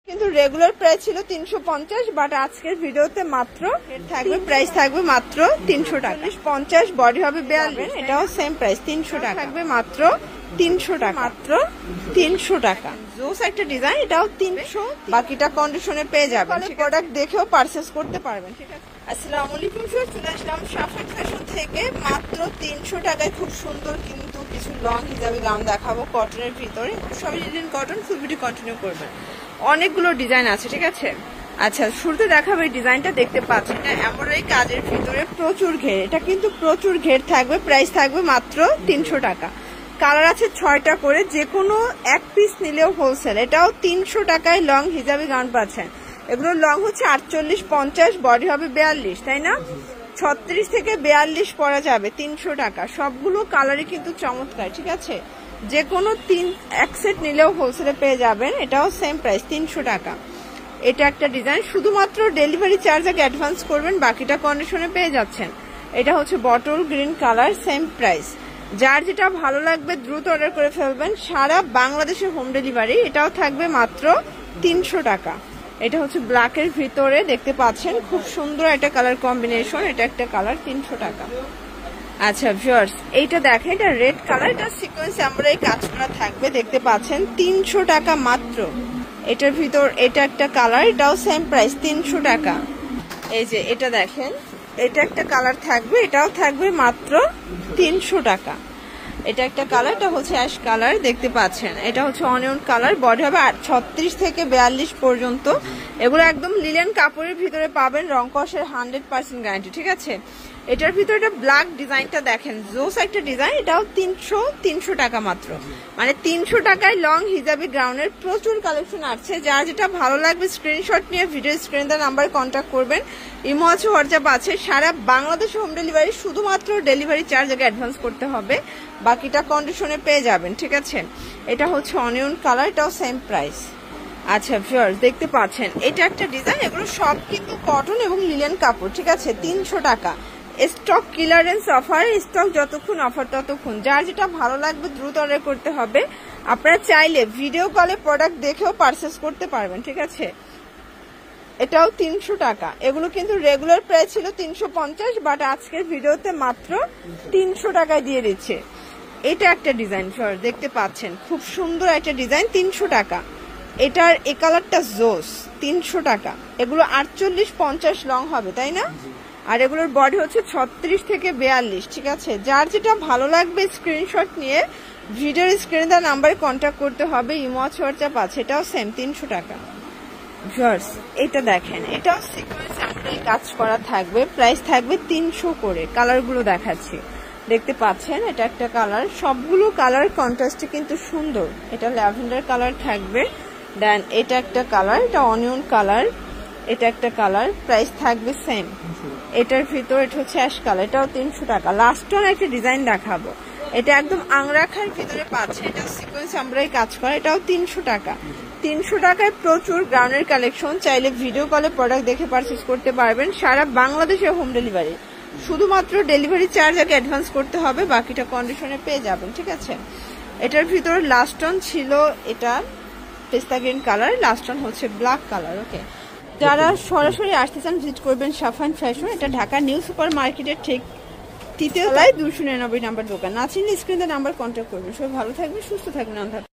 কিন্তু regular price ছিল 350, but আজকের ভিডিওতে মাত্র থাকবে প্রাইস থাকবে মাত্র 300 টাকা। 50 বডি হবে 42, এটাও সেম প্রাইস 300 টাকা থাকবে মাত্র 300 টাকা, মাত্র 300 টাকা। জোস একটা ডিজাইন, এটাও 300, বাকিটা কন্ডিশনে পেয়ে যাবেন। প্রোডাক্ট দেখেও পারচেজ করতে পারবেন, ঠিক আছে। আসসালামু আলাইকুম, চলে আসলাম সাফাত ফ্যাশন থেকে। মাত্র 300 টাকায় খুব সুন্দর কিন্তু কিছু লং হিজাবি গাউন দেখাবো কটনের ভিতরে, সবই linen cotton. Full video continue করবেন, অনেকগুলো ডিজাইন আছে, ঠিক আছে। আচ্ছা, শুরুতে দেখাবো এই ডিজাইনটা, দেখতে পাচ্ছেন এটা এমব্রয়ডারি কাজের ভিতরে প্রচুর ঘের, এটা কিন্তু প্রচুর ঘের থাকবে। প্রাইস থাকবে মাত্র 300 টাকা। কালার আছে 6টা করে, যে কোনো এক পিস নিলেও হোলসেল। এটাও 300 টাকায় লং হিজাবি গাউন পাচ্ছেন। এগুলো লং হচ্ছে 48, 50, বডি হবে 42, তাই না? 36 থেকে 42 পরা যাবে 300 টাকা। সবগুলো কালারই কিন্তু চমৎকার, ঠিক আছে। যে কোনো এক সেট নিলেও হোলসেলে পেয়ে যাবেন। এটাও সেম প্রাইস 300 টাকা। এটা একটা ডিজাইন, শুধুমাত্র ডেলিভারি চার্জ আগে অ্যাডভান্স করবেন, বাকিটা কন্ডিশনে পেয়ে যাচ্ছেন। এটা হচ্ছে bottle green colour, same price. যার যেটা ভালো লাগবে দ্রুত অর্ডার করে ফেলবেন, সারা বাংলাদেশে হোম ডেলিভারি। এটাও থাকবে মাত্র 300 টাকা। এটা হচ্ছে ব্ল্যাকের ভিতরে, দেখতে পাচ্ছেন খুব সুন্দর একটা কালার কম্বিনেশন। এটা একটা কালার 300 টাকা। আচ্ছা ভিউয়ার্স, এইটা দেখেন, এটা রেড কালার, এটা সিকোয়েন্স এমব্রয়ডারি কাজ করা থাকবে, দেখতে পাচ্ছেন 300 টাকা মাত্র। এটার ভিতর এটা একটা কালার, এটাও সেম প্রাইস 300 টাকা। এই যে এটা দেখেন, এটা একটা কালার থাকবে, এটাও থাকবে মাত্র 300 টাকা। এটা একটা কালার, এটা হচ্ছে অ্যাশ কালার, দেখতে পাচ্ছেন। এটা হচ্ছে অনিয়ন কালার, বডি হবে 36 থেকে 42 পর্যন্ত। এগুলো একদম লিলেন কাপড়ের ভিতরে পাবেন, রং কষের 100% গ্যারান্টি, ঠিক আছে। এটার ভিতরে এটা ব্ল্যাক ডিজাইনটা দেখেন, জোস একটা ডিজাইন। এটাও 300 টাকা মাত্র। মানে 300 টাকায় লং হিজাবি গ্রাউন্ডের প্রচুর কালেকশন আছে। যার যেটা ভালো লাগবে স্ক্রিনশট নিয়ে ভিডিও স্ক্রিনে দেওয়া নাম্বারে কন্ট্যাক্ট করবেন। ইমো আছে, হোয়াটসঅ্যাপ আছে, সারা বাংলাদেশে হোম ডেলিভারি। শুধুমাত্র ডেলিভারি চার্জ আগে অ্যাডভান্স করতে হবে, বাকিটা কন্ডিশনে পেয়ে যাবেন, ঠিক আছে। এটা হচ্ছে অনিয়ন কালার, এটাও সেম প্রাইস। আচ্ছা ভিউয়ার্স, দেখতে পাচ্ছেন এটা একটা ডিজাইন। এগুলো সব কিন্তু কটন এবং লিলেন কাপড়, ঠিক আছে। 300 টাকা। স্টক ক্লিয়ারেন্স অফার, স্টক যতক্ষণ অফার ততক্ষণ। যার যেটা ভালো লাগবে দ্রুত অর্ডার করতে হবে। আপনারা চাইলে ভিডিও কলে প্রোডাক্ট দেখেও পারচেস করতে পারবেন, ঠিক আছে। এটাও 300 টাকা। এগুলো কিন্তু রেগুলার প্রাইস ছিল 350, বাট আজকের ভিডিওতে মাত্র 300 টাকায় দিয়ে দিচ্ছে। এটা একটা ডিজাইন দেখতে পাচ্ছেন, খুব সুন্দর একটা ডিজাইন, 300 টাকা। এটার এই কালারটা জোস, 300 টাকা। এগুলো 48, 50 লং হবে, তাই না? আর এগুলোর বডি হচ্ছে 36 থেকে 42, ঠিক আছে। যার যেটা ভালো লাগবে স্ক্রিনশট নিয়ে ভিডিওর স্ক্রিনে দেওয়া নাম্বারে কন্ট্যাক্ট করতে হবে। ইমো আছে, হোয়াটসঅ্যাপ আছে, এটাও সেম 300 টাকা। ভিউয়ার্স, এটা দেখেন, এটাও সিকোয়েন্স এমব্রয়ডারি কাজ করা থাকবে, প্রাইস থাকবে 300 করে। কালারগুলো দেখাচ্ছি, দেখতে পাচ্ছেন। এটা একটা কালার, সবগুলো কালার কন্ট্রাস্টে কিন্তু সুন্দর। এটা ল্যাভেন্ডার কালার থাকবে, দেন এটা একটা কালার, এটা অনিয়ন কালার, এটা একটা কালার, প্রাইস থাকবে সেম। এটার ভিতর এটা হচ্ছে অ্যাশ কালার, এটাও 300 টাকা। লাস্ট ওয়ান একটা ডিজাইন দেখাবো, এটা একদম আংরাখার ভিতরে পাচ্ছে, এটা সিকোয়েন্স এমব্রয়ডারি কাজ করা, এটাও 300 টাকা। 300 টাকায় প্রচুর গ্রাউন্ডের কালেকশন। চাইলে ভিডিও কলে প্রোডাক্ট দেখে পারচেস করতে পারবেন, সারা বাংলাদেশে হোম ডেলিভারি। শুধুমাত্র ডেলিভারি চার্জ আগে অ্যাডভান্স করতে হবে, বাকিটা কন্ডিশনে পেয়ে যাবেন, ঠিক আছে। এটার ভিতর লাস্ট ওয়ান ছিল এটা পেস্তা গ্রিন কালার, লাস্ট ওয়ান হচ্ছে ব্ল্যাক কালার, ওকে। যারা সরাসরি আসতে চান ভিজিট করবেন সাফান ফ্যাশন। এটা ঢাকা নিউ সুপার মার্কেটের ঠিক 3য় তলায় 299 নাম্বার দোকান। না চিনলে স্ক্রিনে নাম্বার কন্ট্যাক্ট করবেন। সবাই ভালো থাকবেন, সুস্থ থাকবেন।